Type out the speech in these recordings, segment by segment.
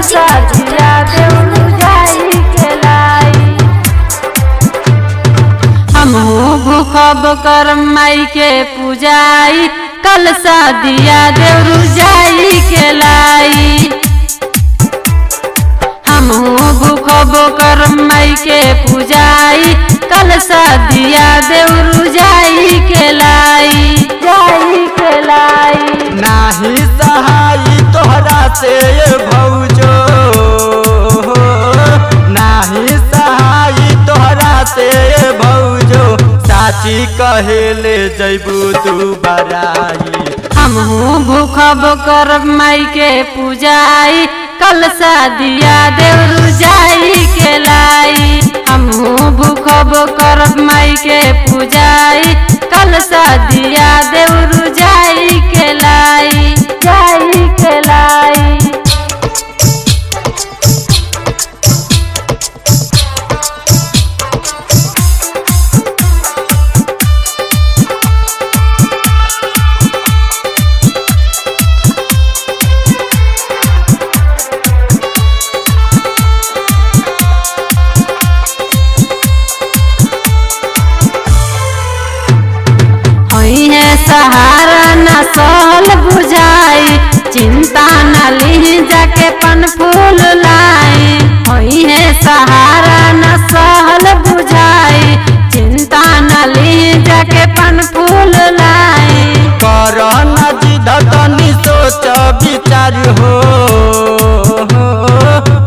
सादिया देवरू जाई के लाई। हमहू भूखब कर माई के पूजाई कल सादिया देवरू जाई के लाई। हमहू भूखब कर माई के पूजाई कल सादिया देवरू जाई के लाई। जाई के लाई नाही सहाई तोहरा से भौजो, नाही सहाई तोहरा से भौजो, साची कहेले जैबू तू बराई। हमहू भूखब कर माई के पूजाई कल सादिया देवरू जाई के लाई। हमहू भूखब कर माई के पूजाई कल सादिया देवरू जाई के लाई। जाई के लाई सहारा न सहल बुझाई चिंता न ली जाके पन फूल लाई। होई है सहारा न सहल बुझाई चिंता न ली जाके पन फूल लाई। कर न जिद तनी सोच विचार हो,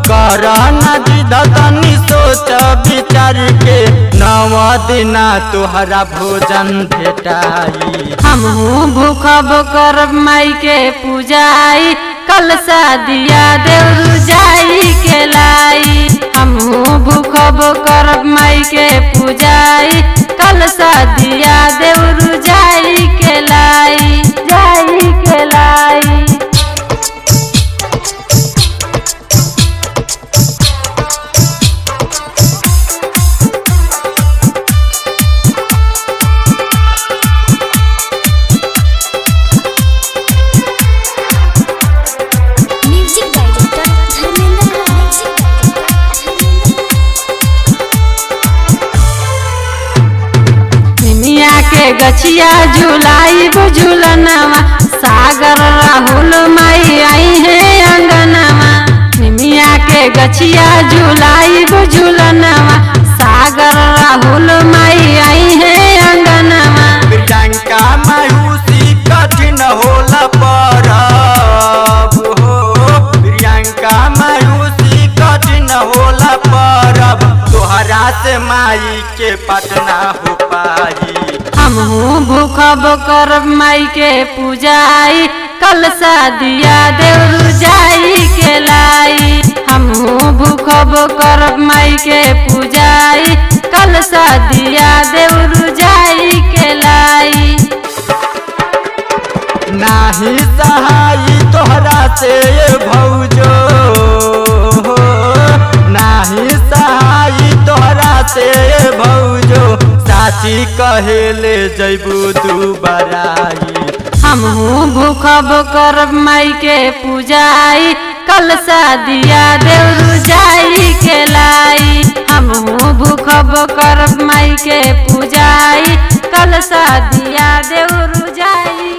कर न जिद तनी सोच विचार के नव दिना तोहरा भोजन भेटाई। हमहू भूखब कर माई के पूजाई कल सादिया देवरू जाई के लाई। हमहू भूखब कर माई के पूजाई कल सादिया देवरू जाई के लाई। जाई के लाई के गछिया झुलाई झुलनवा सागर राहुल माई आई है अंगनवा। निमिया के गछिया झुलाई झुलनवा सागर राहुल माई आई है अंगनवा। प्रियंका मायूसी कठिन होला परब हो, प्रियंका मायूसी कठिन होला परब, तोहरा से माई के पटना हो पाई। हमहू भूखब कर माई के पूजाई कल सादिया देवरू जाई के लाई। हमहू भूखब कर माई के पूजाई कल सादिया देवरू जाई के लाई। नाही सहाई तोहरा से भौजो, नाही सहाई तोहरा से भौजो, साची कहेले जैबू तू बराई। हमहू भूखब कर माई के पूजाई कल सादिया देवरू जाई के लाई। हमहू भूखब कर माई के पूजाई कल सादिया देवरू जाई।